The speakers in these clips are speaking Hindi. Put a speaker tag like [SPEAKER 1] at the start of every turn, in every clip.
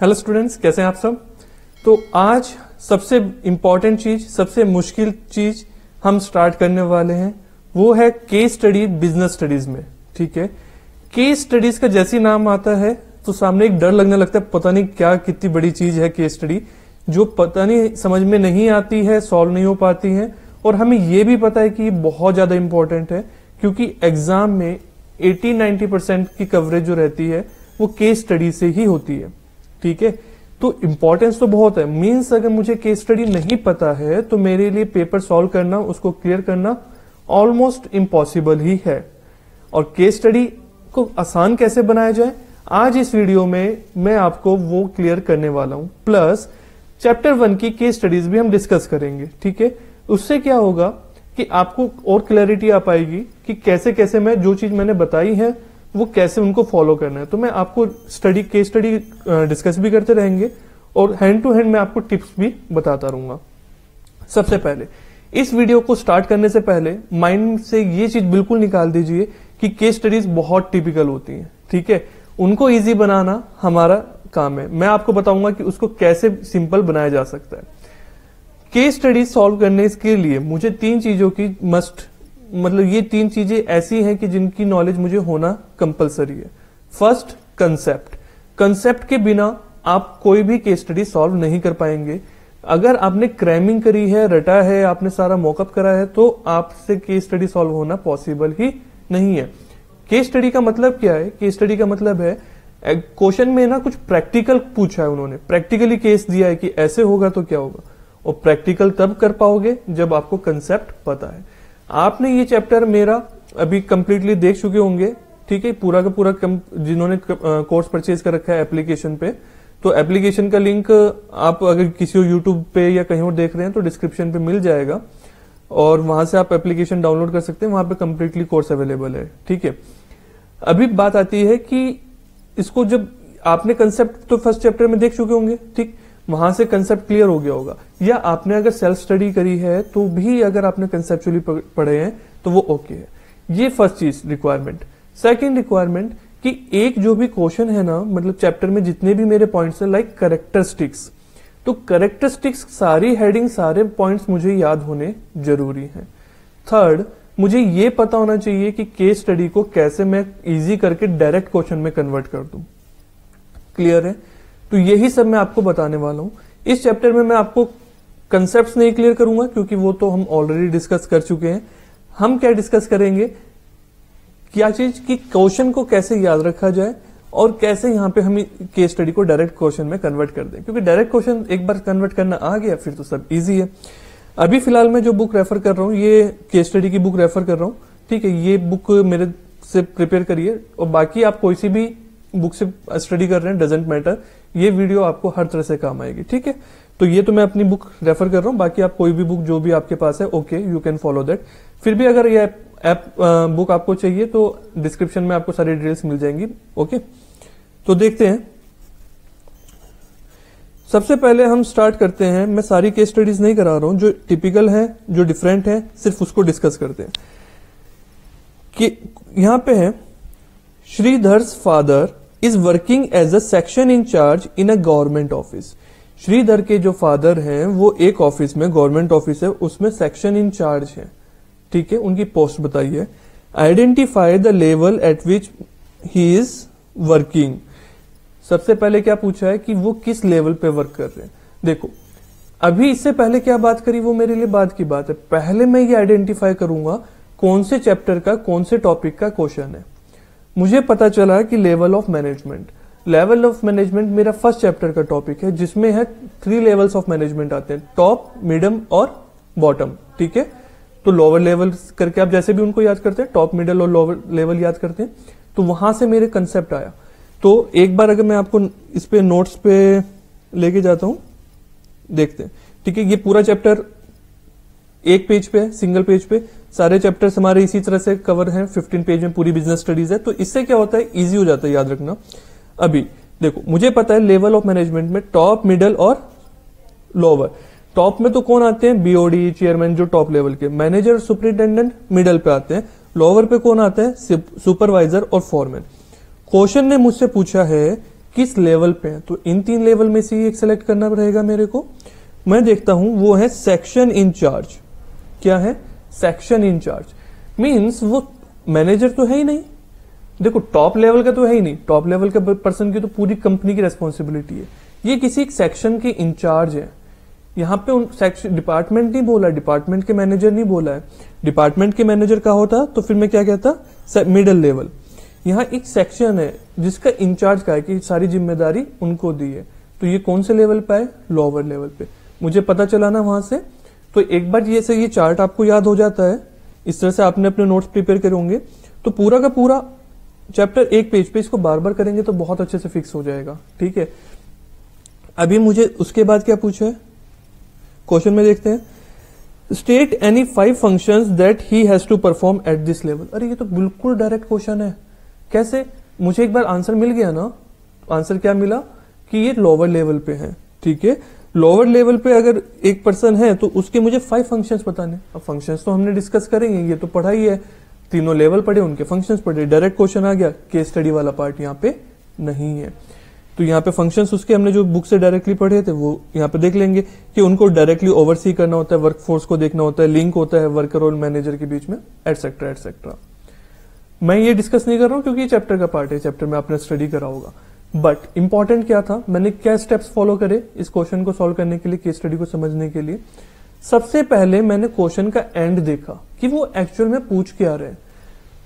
[SPEAKER 1] हेलो स्टूडेंट्स, कैसे हैं आप सब। तो आज सबसे इंपॉर्टेंट चीज, सबसे मुश्किल चीज हम स्टार्ट करने वाले हैं, वो है केस स्टडी बिजनेस स्टडीज में। ठीक है, केस स्टडीज का जैसी नाम आता है तो सामने एक डर लगने लगता है, पता नहीं क्या कितनी बड़ी चीज है केस स्टडी, जो पता नहीं समझ में नहीं आती है, सॉल्व नहीं हो पाती है। और हमें यह भी पता है कि ये बहुत ज्यादा इंपॉर्टेंट है, क्योंकि एग्जाम में 80-90% की कवरेज जो रहती है वो केस स्टडी से ही होती है। ठीक है, तो इंपॉर्टेंस तो बहुत है। मींस अगर मुझे केस स्टडी नहीं पता है तो मेरे लिए पेपर सॉल्व करना, उसको क्लियर करना ऑलमोस्ट इम्पॉसिबल ही है। और केस स्टडी को आसान कैसे बनाया जाए, आज इस वीडियो में मैं आपको वो क्लियर करने वाला हूं। प्लस चैप्टर 1 की केस स्टडीज भी हम डिस्कस करेंगे। ठीक है, उससे क्या होगा कि आपको और क्लैरिटी आ पाएगी कि कैसे कैसे मैं जो चीज मैंने बताई है वो कैसे उनको फॉलो करना है। तो मैं आपको केस स्टडी डिस्कस भी करते रहेंगे और हैंड टू हैंड मैं आपको टिप्स भी बताता रहूंगा। सबसे पहले इस वीडियो को स्टार्ट करने से पहले माइंड से ये चीज बिल्कुल निकाल दीजिए कि केस स्टडीज बहुत टिपिकल होती हैं। ठीक है, उनको इजी बनाना हमारा काम है। मैं आपको बताऊंगा कि उसको कैसे सिंपल बनाया जा सकता है। केस स्टडी सॉल्व करने के लिए मुझे 3 चीजों की मतलब ये 3 चीजें ऐसी हैं कि जिनकी नॉलेज मुझे होना कंपलसरी है। First, concept. कंसेप्ट के बिना आप कोई भी केस स्टडी सॉल्व नहीं कर पाएंगे। अगर आपने क्रैमिंग करी है, रटा है, आपने सारा मॉकअप करा है, तो आपसे केस स्टडी सॉल्व होना पॉसिबल ही नहीं है। केस स्टडी का मतलब क्या है? केस स्टडी का मतलब है क्वेश्चन में ना कुछ प्रैक्टिकल पूछा है, उन्होंने प्रैक्टिकली केस दिया है कि ऐसे होगा तो क्या होगा। और प्रैक्टिकल तब कर पाओगे जब आपको कंसेप्ट पता है। आपने ये चैप्टर मेरा अभी कंप्लीटली देख चुके होंगे। ठीक है, पूरा का पूरा जिन्होंने कोर्स परचेज कर रखा है एप्लीकेशन पे, तो एप्लीकेशन का लिंक आप अगर किसी यूट्यूब पे या कहीं और देख रहे हैं तो डिस्क्रिप्शन पे मिल जाएगा और वहां से आप एप्लीकेशन डाउनलोड कर सकते हैं। वहां पे कंप्लीटली कोर्स अवेलेबल है। ठीक है, अभी बात आती है कि इसको जब आपने कंसेप्ट तो फर्स्ट चैप्टर में देख चुके होंगे, ठीक, वहां से कंसेप्ट क्लियर हो गया होगा, या आपने अगर सेल्फ स्टडी करी है तो भी अगर आपने कंसेप्चुअली पढ़े हैं तो वो ओके है। ये फर्स्ट चीज रिक्वायरमेंट। सेकंड रिक्वायरमेंट कि एक जो भी क्वेश्चन है ना, मतलब चैप्टर में जितने भी मेरे पॉइंट्स हैं लाइक कैरेक्टरिस्टिक्स, तो कैरेक्टरिस्टिक्स सारी हेडिंग, सारे पॉइंट्स मुझे याद होने जरूरी हैं। थर्ड, मुझे ये पता होना चाहिए कि केस स्टडी को कैसे मैं इजी करके डायरेक्ट क्वेश्चन में कन्वर्ट कर दूं। क्लियर है? तो यही सब मैं आपको बताने वाला हूं। इस चैप्टर में मैं आपको कंसेप्ट्स नहीं क्लियर करूंगा क्योंकि वो तो हम ऑलरेडी डिस्कस कर चुके हैं। हम क्या डिस्कस करेंगे, क्या चीज कि क्वेश्चन को कैसे याद रखा जाए और कैसे यहां पे हम केस स्टडी को डायरेक्ट क्वेश्चन में कन्वर्ट कर दें, क्योंकि डायरेक्ट क्वेश्चन एक बार कन्वर्ट करना आ गया फिर तो सब इजी है। अभी फिलहाल मैं जो बुक रेफर कर रहा हूं, ये केस स्टडी की बुक रेफर कर रहा हूं। ठीक है, ये बुक मेरे से प्रिपेयर करिए और बाकी आप कोई सी भी बुक से स्टडी कर रहे हैं, डजेंट मैटर, ये वीडियो आपको हर तरह से काम आएगी। ठीक है, तो ये तो मैं अपनी बुक रेफर कर रहा हूं, बाकी आप कोई भी बुक जो भी आपके पास है, okay, you can follow that. फिर भी अगर ये बुक आपको चाहिए तो डिस्क्रिप्शन में आपको सारी डिटेल्स मिल जाएंगी। ओके, तो देखते हैं। सबसे पहले हम स्टार्ट करते हैं। मैं सारी केस स्टडीज नहीं करा रहा हूं, जो टिपिकल है, जो डिफरेंट है, सिर्फ उसको डिस्कस करते हैं। कि यहां पे है, Shridhar's father is working as a section incharge in a government office. Shridhar के जो फादर हैं वो एक ऑफिस में, गवर्नमेंट ऑफिस है, उसमें सेक्शन इंचार्ज है। ठीक है, उनकी पोस्ट बताइए। Identify the level at which he is working. सबसे पहले क्या पूछा है कि वो किस लेवल पे वर्क कर रहे हैं। देखो, अभी इससे पहले क्या बात करी वो मेरे लिए बाद की बात है। पहले मैं ये आइडेंटिफाई करूंगा कौन से चैप्टर का, कौन से टॉपिक का क्वेश्चन है। मुझे पता चला कि level of management. Level of management मेरा फर्स्ट चैप्टर का टॉपिक है, जिसमें है 3 लेवल्स ऑफ मैनेजमेंट आते हैं, टॉप, मिडम और बॉटम। ठीक है, तो लोअर लेवल करके आप जैसे भी उनको याद करते हैं, टॉप, मिडल और लोअर लेवल याद करते हैं। तो वहां से मेरे कंसेप्ट आया। तो एक बार अगर मैं आपको इस पे नोट्स पे लेके जाता हूं, देखते हैं। ठीक है, ये पूरा चैप्टर एक पेज पे है, सिंगल पेज पे। सारे चैप्टर्स हमारे इसी तरह से कवर हैं, 15 पेज में पूरी बिजनेस स्टडीज है। तो इससे क्या होता है, इजी हो जाता है याद रखना। अभी देखो, मुझे पता है लेवल ऑफ मैनेजमेंट में टॉप, मिडल और लोअर। टॉप में तो कौन आते हैं, बीओडी, चेयरमैन, जो टॉप लेवल के, मैनेजर, सुपरिटेंडेंट मिडल पे आते हैं। लोअर पे कौन आते हैं, सुपरवाइजर और फॉरमैन। क्वेश्चन ने मुझसे पूछा है किस लेवल पे है, तो इन 3 लेवल में से एक सेलेक्ट करना रहेगा मेरे को। मैं देखता हूं वो है सेक्शन इंचार्ज। क्या है? Section incharge. मींस वो मैनेजर तो है ही नहीं, देखो टॉप लेवल का तो है ही नहीं, टॉप लेवल का पर्सन की तो पूरी कंपनी की रेस्पॉन्सिबिलिटी है। ये किसी एक सेक्शन के इंचार्ज है। यहाँ पे उन सेक्शन डिपार्टमेंट नहीं बोला, डिपार्टमेंट के मैनेजर नहीं बोला है। डिपार्टमेंट के मैनेजर का होता तो फिर मैं क्या कहता, मिडिल लेवल। यहाँ एक सेक्शन है जिसका इंचार्ज का है कि सारी जिम्मेदारी उनको दी है, तो ये कौन से लेवल पे है? लोअर लेवल पे। मुझे पता चला ना वहां से, तो एक बार ये चार्ट आपको याद हो जाता है, इस तरह से आपने अपने नोट्स प्रिपेयर करे होंगे, तो पूरा का पूरा चैप्टर एक पेज पे इसको बार बार करेंगे तो बहुत अच्छे से फिक्स हो जाएगा। ठीक है, अभी मुझे उसके बाद क्या पूछा है, क्वेश्चन में देखते हैं। State any 5 functions that he has to perform at this level. अरे ये तो बिल्कुल डायरेक्ट क्वेश्चन है। कैसे? मुझे एक बार आंसर मिल गया ना। आंसर क्या मिला कि ये लोअर लेवल पे है। ठीक है, लोअर लेवल पे अगर एक पर्सन है तो उसके मुझे 5 फंक्शंस बताने। अब फंक्शंस तो हमने डिस्कस करेंगे, ये तो पढ़ा ही है, तीनों लेवल पढ़े, उनके फंक्शंस पढ़े। डायरेक्ट क्वेश्चन आ गया, केस स्टडी वाला पार्ट यहाँ पे नहीं है। तो यहाँ पे फंक्शंस उसके हमने जो बुक से डायरेक्टली पढ़े थे वो यहाँ पे देख लेंगे कि उनको डायरेक्टली ओवरसी करना होता है, वर्कफोर्स को देखना होता है, लिंक होता है वर्कर और मैनेजर के बीच में, एटसेट्रा एटसेट्रा। मैं ये डिस्कस नहीं कर रहा हूँ क्योंकि ये चैप्टर का पार्ट है, चैप्टर में आपने स्टडी करा होगा। बट इंपॉर्टेंट क्या था, मैंने क्या स्टेप्स फॉलो करे इस क्वेश्चन को सॉल्व करने के लिए, केस स्टडी को समझने के लिए। सबसे पहले मैंने क्वेश्चन का एंड देखा कि वो एक्चुअल में पूछ क्या रहे हैं।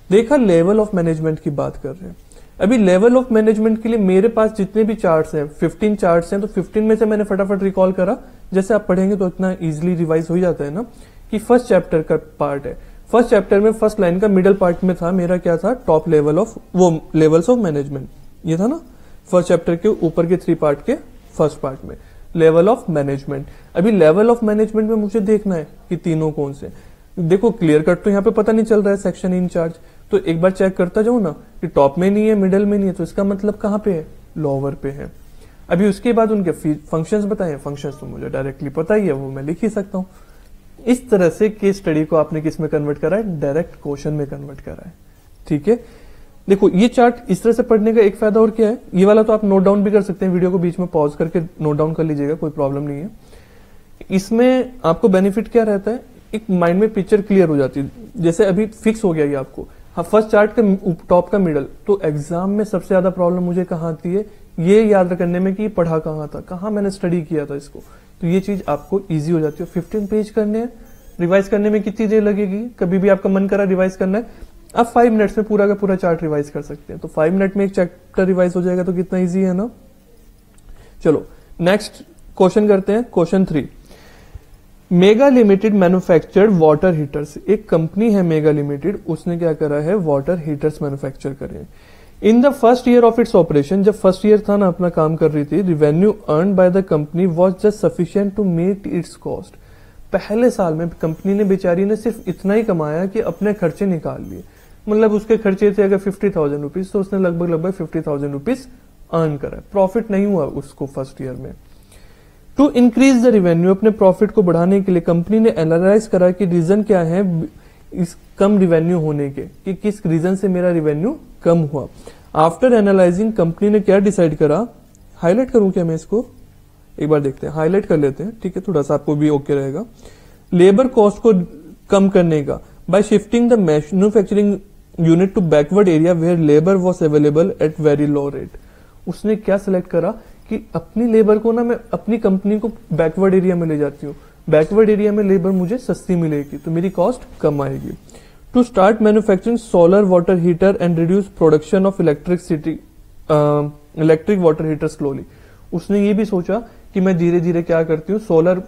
[SPEAKER 1] देखा लेवल ऑफ मैनेजमेंट की बात कर रहे हैं। अभी लेवल ऑफ मैनेजमेंट के लिए मेरे पास जितने भी चार्ट्स हैं, 15 चार्ट्स हैं, तो 15 में से मैंने फटाफट रिकॉल करा। जैसे आप पढ़ेंगे तो इतना इजीली रिवाइज हो जाता है ना, कि फर्स्ट चैप्टर का पार्ट है। फर्स्ट चैप्टर में फर्स्ट लाइन का मिडिल पार्ट में था मेरा क्या था, टॉप लेवल ऑफ वो लेवल्स ऑफ मैनेजमेंट, ये था ना फर्स्ट चैप्टर के ऊपर के 3 पार्ट के फर्स्ट पार्ट में लेवल ऑफ मैनेजमेंट। अभी लेवल ऑफ मैनेजमेंट में मुझे देखना है कि तीनों कौन से। देखो क्लियर कट तो यहाँ पे पता नहीं चल रहा है सेक्शन इंचार्ज, तो एक बार चेक करता जाऊं ना कि टॉप में नहीं है, मिडिल में नहीं है, तो इसका मतलब कहाँ पे है, लोअर पे है। अभी उसके बाद उनके फंक्शंस बताए, फंक्शंस तो मुझे डायरेक्टली पता ही है, वो मैं लिख ही सकता हूँ। इस तरह से केस स्टडी को आपने किस में कन्वर्ट करा है, डायरेक्ट क्वेश्चन में कन्वर्ट करा है। ठीक है, देखो ये चार्ट इस तरह से पढ़ने का एक फायदा और क्या है, ये वाला तो आप नोट डाउन भी कर सकते हैं, वीडियो को बीच में पॉज करके नोट डाउन कर लीजिएगा, कोई प्रॉब्लम नहीं है। इसमें आपको बेनिफिट क्या रहता है, एक माइंड में पिक्चर क्लियर हो जाती है। जैसे अभी फिक्स हो गया ये आपको, हाँ फर्स्ट चार्ट का टॉप का मिडल, तो एग्जाम में सबसे ज्यादा प्रॉब्लम मुझे कहाँ आती है, ये याद करने में कि ये पढ़ा कहाँ था, कहाँ मैंने स्टडी किया था इसको, तो ये चीज आपको इजी हो जाती है। 15 पेज करने हैं, रिवाइज करने में कितनी देर लगेगी, कभी भी आपका मन करा रिवाइज करना है, आप 5 मिनट्स में पूरा का पूरा चार्ट रिवाइज कर सकते हैं। तो 5 मिनट में एक चैप्टर रिवाइज हो जाएगा, तो कितना इजी है ना। चलो नेक्स्ट क्वेश्चन करते हैं, question 3। Mega limited manufactured water heaters. एक कंपनी है मेगा लिमिटेड, उसने क्या करा है, वाटर हीटर्स मैन्युफैक्चर करे। In the first year of its operation, जब फर्स्ट ईयर था ना अपना काम कर रही थी, revenue earn by the company was just sufficient to meet its cost. पहले साल में कंपनी ने बेचारी ने सिर्फ इतना ही कमाया कि अपने खर्चे निकाल लिए। मतलब उसके खर्चे थे अगर 50,000 रुपीज, तो उसने लगभग 50,000 रुपीज अर्न करा। प्रॉफिट नहीं हुआ उसको फर्स्ट ईयर में। टू इंक्रीज द रेवेन्यू, अपने प्रॉफिट को बढ़ाने के लिए कंपनी ने एनालाइज करा कि रीजन क्या है इस कम रेवेन्यू होने के, कि किस रीजन से मेरा रेवेन्यू कम हुआ। आफ्टर एनालाइजिंग कंपनी ने क्या डिसाइड करा, हाईलाइट करूं क्या मैं इसको, एक बार देखते हैं, हाईलाइट कर लेते हैं, ठीक है, थोड़ा सा आपको भी ओके रहेगा। लेबर कॉस्ट को कम करने का, by shifting the manufacturing unit to backward area where labour was available at very low rate. उसने क्या सिलेक्ट करा कि अपनी लेबर को ना मैं अपनी कंपनी को बैकवर्ड एरिया में ले जाती हूँ, बैकवर्ड एरिया में लेबर मुझे सस्ती मिलेगी तो मेरी कॉस्ट कम आएगी। To start manufacturing solar water heater and reduce production of electric water heater slowly. उसने ये भी सोचा कि मैं धीरे धीरे क्या करती हूँ, सोलर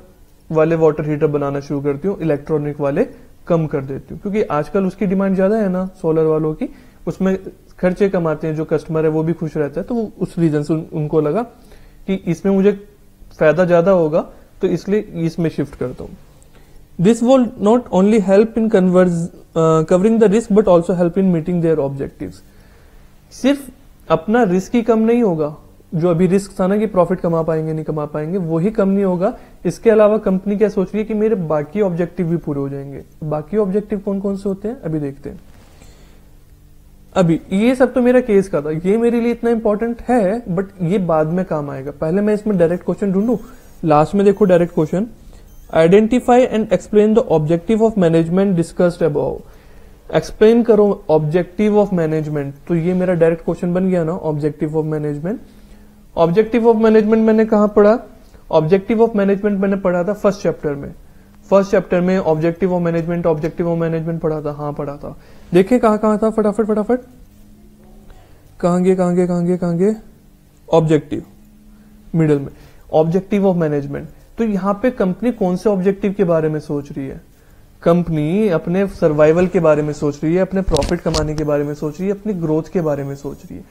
[SPEAKER 1] वाले वाटर हीटर बनाना शुरू करती हूँ, इलेक्ट्रॉनिक वाले कम कर देती हूँ, क्योंकि आजकल उसकी डिमांड ज्यादा है ना सोलर वालों की, उसमें खर्चे कम आते हैं, जो कस्टमर है वो भी खुश रहता है, तो वो उस रीजन से उनको लगा कि इसमें मुझे फायदा ज्यादा होगा, तो इसलिए इसमें शिफ्ट करता हूं। This will not only help in covering the risk but also help in meeting their objectives. सिर्फ अपना रिस्क ही कम नहीं होगा, जो अभी रिस्क था ना कि प्रॉफिट कमा पाएंगे नहीं कमा पाएंगे, वही कम नहीं होगा। इसके अलावा कंपनी क्या सोच रही है कि मेरे बाकी ऑब्जेक्टिव भी पूरे हो जाएंगे। बाकी ऑब्जेक्टिव कौन कौन से होते हैं अभी देखते हैं। अभी ये सब तो मेरा केस का था, ये मेरे लिए इतना इंपॉर्टेंट है, बट ये बाद में काम आएगा। पहले मैं इसमें डायरेक्ट क्वेश्चन ढूंढूं। लास्ट में देखो direct question, identify and explain the objective of management discussed above. Explain करो ऑब्जेक्टिव ऑफ मैनेजमेंट, तो ये मेरा डायरेक्ट क्वेश्चन बन गया ना, objective of management. Objective of management मैंने कहा पढ़ा? ऑब्जेक्टिव ऑफ मैनेजमेंट मैंने पढ़ा था फर्स्ट चैप्टर में। फर्स्ट चैप्टर में ऑब्जेक्टिव ऑफ मैनेजमेंट पढ़ा था। हाँ पढ़ा था। देखिए कहां था, फटाफट कहां गए ऑब्जेक्टिव, मिडल में ऑब्जेक्टिव ऑफ मैनेजमेंट। तो यहां पे कंपनी कौन से ऑब्जेक्टिव के बारे में सोच रही है? कंपनी अपने सर्वाइवल के बारे में सोच रही है, अपने प्रॉफिट कमाने के बारे में सोच रही है, अपनी ग्रोथ के बारे में सोच रही है।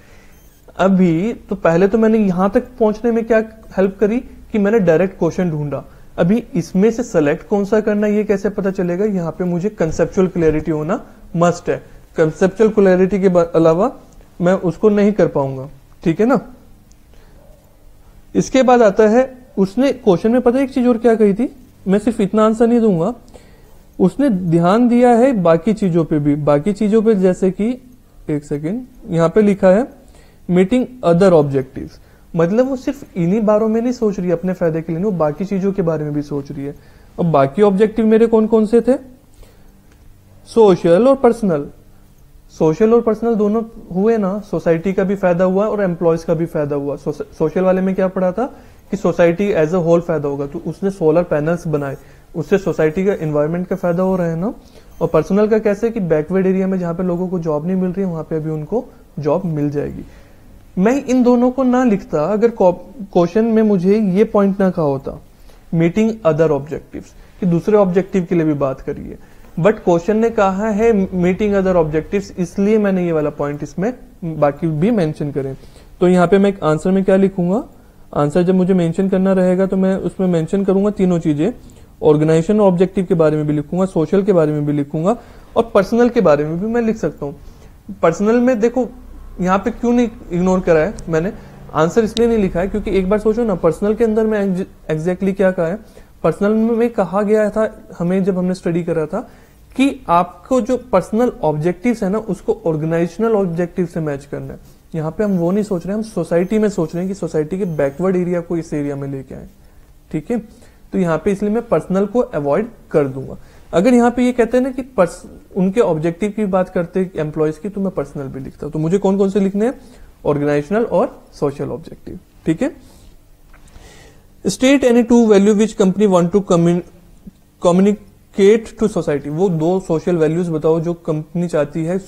[SPEAKER 1] अभी तो पहले तो मैंने यहां तक पहुंचने में क्या हेल्प करी कि मैंने डायरेक्ट क्वेश्चन ढूंढा। अभी इसमें से सेलेक्ट कौन सा करना ये कैसे पता चलेगा? यहाँ पे मुझे कंसेप्चुअल क्लैरिटी होना मस्ट है। कंसेप्चुअल क्लैरिटी के अलावा मैं उसको नहीं कर पाऊंगा, ठीक है ना। इसके बाद आता है, उसने क्वेश्चन में पता है एक चीज और क्या कही थी, मैं सिर्फ इतना आंसर नहीं दूंगा, उसने ध्यान दिया है बाकी चीजों पे भी। बाकी चीजों पे जैसे कि एक सेकेंड, यहाँ पे लिखा है मीटिंग अदर ऑब्जेक्टिव्स, मतलब वो सिर्फ इन्हीं बारों में नहीं सोच रही है अपने फायदे के लिए, वो बाकी चीजों के बारे में भी सोच रही है। अब बाकी ऑब्जेक्टिव मेरे कौन कौन से थे? सोशल और पर्सनल। सोशल और पर्सनल दोनों हुए ना, सोसाइटी का भी फायदा हुआ और एम्प्लॉयज का भी फायदा हुआ। सोशल वाले में क्या पढ़ा था कि सोसाइटी एज अ होल फायदा होगा, तो उसने सोलर पैनल्स बनाए, उससे सोसाइटी का एनवायरमेंट का फायदा हो रहा है ना। और पर्सनल का कैसे कि बैकवर्ड एरिया में जहां पे लोगों को जॉब नहीं मिल रही है, वहां पे अभी उनको जॉब मिल जाएगी। मैं इन दोनों को ना लिखता अगर क्वेश्चन में मुझे ये पॉइंट ना कहा होता, मीटिंग अदर ऑब्जेक्टिव्स, कि दूसरे ऑब्जेक्टिव के लिए भी बात करिए, बट क्वेश्चन ने कहा है मीटिंग अदर ऑब्जेक्टिव्स, इसलिए मैंने ये वाला पॉइंट इसमें बाकी भी मेंशन करें। तो यहाँ पे मैं आंसर में क्या लिखूंगा? आंसर जब मुझे मेंशन करना रहेगा तो मैं उसमें मेंशन करूंगा तीनों चीजें, ऑर्गेनाइजेशन ऑब्जेक्टिव के बारे में भी लिखूंगा, सोशल के बारे में भी लिखूंगा और पर्सनल के बारे में भी मैं लिख सकता हूँ। पर्सनल में देखो यहाँ पे क्यों नहीं इग्नोर करा है मैंने, आंसर इसलिए नहीं लिखा है क्योंकि एक बार सोचो ना, पर्सनल के अंदर में एग्जैक्टली क्या कहा है। पर्सनल में कहा गया था हमें, जब हमने स्टडी करा था, कि आपको जो पर्सनल ऑब्जेक्टिव्स है ना, उसको ऑर्गेनाइजेशनल ऑब्जेक्टिव से मैच करना है। यहाँ पे हम वो नहीं सोच रहे, हम सोसाइटी में सोच रहे हैं कि सोसाइटी के बैकवर्ड एरिया को इस एरिया में लेके आए, ठीक है। तो यहाँ पे इसलिए मैं पर्सनल को अवॉइड कर दूंगा। अगर यहाँ पे ये कहते हैं ना कि उनके ऑब्जेक्टिव की बात करते हैं एम्प्लॉयज की, तो मैं पर्सनल भी लिखता हूं। तो मुझे कौन कौन से लिखने हैं? ऑर्गेनाइजेशनल और सोशल ऑब्जेक्टिव, ठीक है। State any two value which company want to communicate to society. वो दो सोशल वैल्यूज बताओ जो कंपनी चाहती है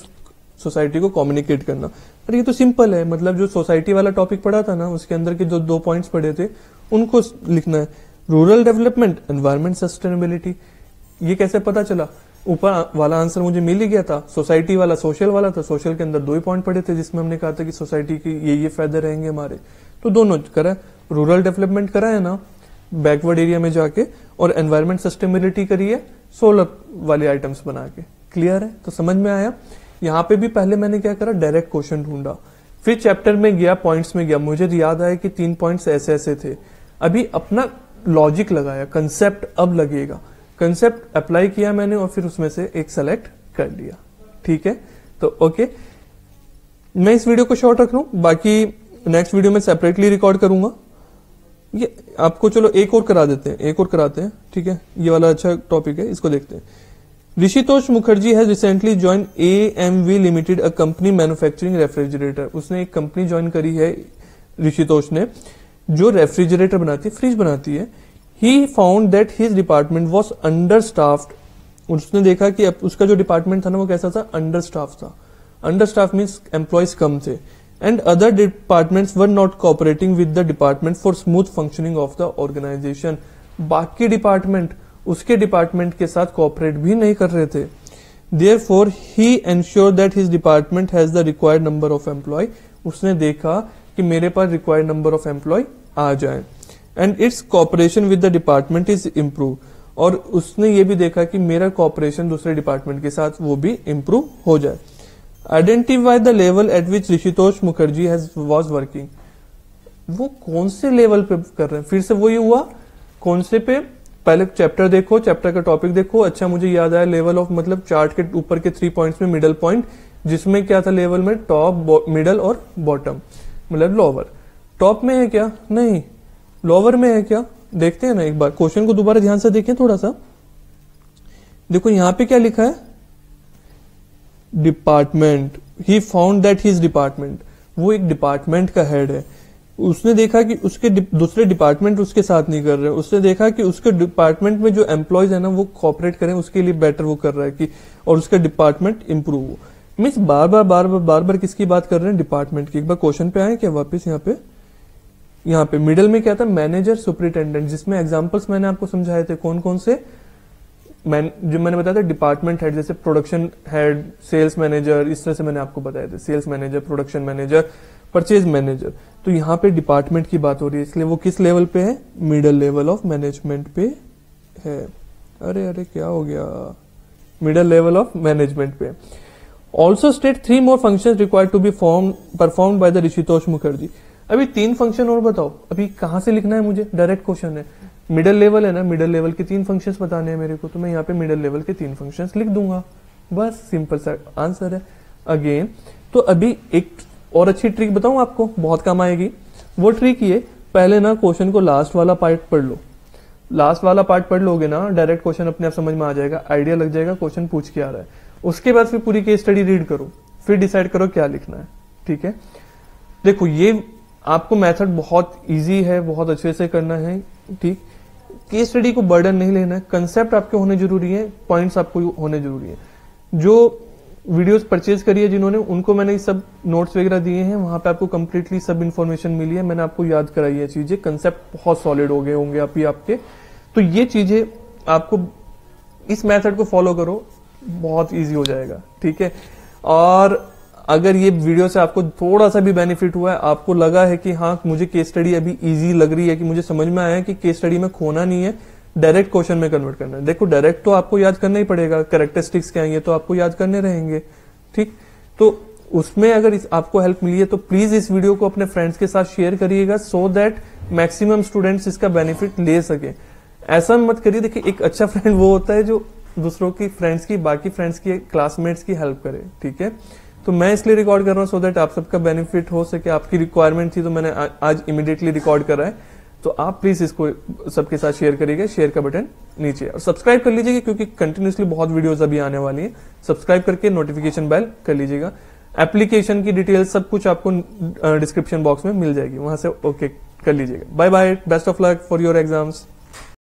[SPEAKER 1] सोसाइटी को कम्युनिकेट करना। अरे ये तो सिंपल है, मतलब जो सोसाइटी वाला टॉपिक पढ़ा था ना, उसके अंदर के जो दो पॉइंट्स पढ़े थे उनको लिखना है। Rural development, environment, sustainability. ये कैसे पता चला? ऊपर वाला आंसर मुझे मिल ही गया था, सोसाइटी वाला सोशल वाला था। सोशल के अंदर दो ही पॉइंट पड़े थे जिसमें हमने कहा था कि सोसाइटी की ये फायदे रहेंगे हमारे, तो दोनों करा। रूरल डेवलपमेंट करा है ना बैकवर्ड एरिया में जाके, और एनवायरमेंट सस्टेनेबिलिटी करी है सोलर वाले आइटम्स बना के। क्लियर है? तो समझ में आया। यहाँ पे भी पहले मैंने क्या करा, डायरेक्ट क्वेश्चन ढूंढा, फिर चैप्टर में गया, पॉइंट्स में गया, मुझे याद आया कि 3 पॉइंट्स ऐसे ऐसे थे। अभी अपना लॉजिक लगाया, कंसेप्ट अब लगेगा, कंसेप्ट अप्लाई किया मैंने और फिर उसमें से एक सेलेक्ट कर लिया, ठीक है। तो ओके, मैं इस वीडियो को शॉर्ट रख लूं, बाकी नेक्स्ट वीडियो में सेपरेटली रिकॉर्ड करूंगा। ये आपको चलो एक और करा देते हैं, एक और कराते हैं, ठीक है। ये वाला अच्छा टॉपिक है, इसको देखते हैं। Rishitosh Mukherjee has recently join AMV limited, a company manufacturing refrigerator. उसने एक कंपनी ज्वाइन करी है ऋषितोष ने, जो रेफ्रिजरेटर बनाती है, फ्रिज बनाती है। He found that his department was understaffed. उसने देखा कि उसका जो डिपार्टमेंट था ना वो कैसा था, अंडरस्टाफ था। अंडरस्टाफ मीन्स एम्प्लॉयज कम थे। And other departments were not cooperating with the department for smooth functioning of the organisation. बाकी डिपार्टमेंट उसके डिपार्टमेंट के साथ कोऑपरेट भी नहीं कर रहे थे। Therefore, he ensured that his department has the required number of employee. उसने देखा कि मेरे पास रिक्वायर्ड नंबर ऑफ एम्प्लॉय आ जाए, and it's cooperation with the department is improve. और उसने ये भी देखा कि मेरा कॉपरेशन दूसरे डिपार्टमेंट के साथ वो भी इम्प्रूव हो जाए। Identify the level at which Rishitosh Mukherjee was working. वो कौन से लेवल पे कर रहे हैं? फिर से वही हुआ, कौन से पे? पहले चैप्टर देखो, चैप्टर का टॉपिक देखो। अच्छा मुझे याद आया, लेवल ऑफ मतलब चार्ट के ऊपर के 3 पॉइंट्स में मिडल पॉइंट जिसमें क्या था लेवल में, टॉप, मिडल और बॉटम, मतलब लोअर। टॉप में है क्या? नहीं। लोअर में है क्या? देखते हैं ना एक बार, क्वेश्चन को दोबारा ध्यान से देखें थोड़ा सा। देखो यहां पे क्या लिखा है, department. He found that his department, वो एक डिपार्टमेंट का हेड है। उसने देखा कि उसके दूसरे डिपार्टमेंट उसके साथ नहीं कर रहे, उसने देखा कि उसके डिपार्टमेंट में जो एम्प्लॉयज है ना वो कॉपरेट करें, उसके लिए बेटर वो कर रहा है कि, और उसका डिपार्टमेंट इंप्रूव हो। मीन्स बार बार किसकी बात कर रहे हैं? डिपार्टमेंट की। एक बार क्वेश्चन पे आए क्या वापस? यहाँ पे मिडिल में क्या था? मैनेजर, सुपरिटेंडेंट, जिसमें एग्जांपल्स मैंने आपको समझाए थे कौन कौन से, जो मैंने बताया था डिपार्टमेंट हेड, जैसे प्रोडक्शन हेड, सेल्स मैनेजर, इस तरह से मैंने आपको बताया था, sales manager, production manager, purchase manager. तो यहाँ पे डिपार्टमेंट की बात हो रही है, इसलिए वो किस लेवल पे है? मिडिल लेवल ऑफ मैनेजमेंट पे है। अरे क्या हो गया? मिडिल लेवल ऑफ मैनेजमेंट पे। Also state 3 more functions required to be performed by the Rishitosh Mukherjee. अभी 3 फंक्शन और बताओ, अभी कहां से लिखना है मुझे? डायरेक्ट क्वेश्चन है, मिडिल लेवल है ना, मिडिल लेवल के 3 फंक्शंस बताने हैं मेरे को, तो मैं यहाँ पे मिडिल लेवल के 3 फंक्शंस लिख दूंगा, बस सिंपल सा आंसर है। अगेन तो अभी एक और अच्छी ट्रिक बताऊं आपको, बहुत काम आएगी। वो ट्रिक ये, पहले ना क्वेश्चन को लास्ट वाला पार्ट पढ़ लो। लास्ट वाला पार्ट पढ़ लोगे ना, डायरेक्ट क्वेश्चन अपने आप समझ में आ जाएगा, आइडिया लग जाएगा क्वेश्चन पूछ के आ रहा है। उसके बाद फिर पूरी केस स्टडी रीड करो, फिर डिसाइड करो क्या लिखना है। ठीक है, देखो ये आपको मेथड बहुत इजी है, बहुत अच्छे से करना है। ठीक, केस स्टडी को बर्डन नहीं लेना है, कंसेप्ट आपके होने जरूरी है, पॉइंट्स आपको होने जरूरी है। जो वीडियोस परचेज करी है जिन्होंने, उनको मैंने सब नोट्स वगैरह दिए हैं, वहां पे आपको कंप्लीटली सब इन्फॉर्मेशन मिली है, मैंने आपको याद कराई है चीजें, कंसेप्ट बहुत सॉलिड हो गए होंगे अभी आपके। तो ये चीजें आपको, इस मेथड को फॉलो करो, बहुत इजी हो जाएगा। ठीक है, और अगर ये वीडियो से आपको थोड़ा सा भी बेनिफिट हुआ है, आपको लगा है कि हाँ मुझे केस स्टडी अभी इजी लग रही है, कि मुझे समझ में आया है कि केस स्टडी में खोना नहीं है, डायरेक्ट क्वेश्चन में कन्वर्ट करना है। देखो डायरेक्ट तो आपको याद करना ही पड़ेगा, कैरेक्टरिस्टिक्स क्या है ये तो आपको याद करने रहेंगे। ठीक, तो उसमें अगर आपको हेल्प मिली है तो प्लीज इस वीडियो को अपने फ्रेंड्स के साथ शेयर करिएगा, सो दैट मैक्सिमम स्टूडेंट्स इसका बेनिफिट ले सके। ऐसा मत करिए, देखिए एक अच्छा फ्रेंड वो होता है जो दूसरों की फ्रेंड्स की, बाकी फ्रेंड्स की, क्लासमेट्स की हेल्प करे। ठीक है, तो मैं इसलिए रिकॉर्ड कर रहा हूं सो दैट आप सबका बेनिफिट हो सके। आपकी रिक्वायरमेंट थी तो मैंने आज इमीडिएटली रिकॉर्ड करा है, तो आप प्लीज इसको सबके साथ शेयर करिएगा। शेयर का बटन नीचे, और सब्सक्राइब कर लीजिएगा क्योंकि कंटिन्यूसली बहुत वीडियोस अभी आने वाली है। सब्सक्राइब करके नोटिफिकेशन बेल कर लीजिएगा। एप्लीकेशन की डिटेल सब कुछ आपको डिस्क्रिप्शन बॉक्स में मिल जाएगी, वहां से ओके कर लीजिएगा। Bye bye, best of luck for your exams.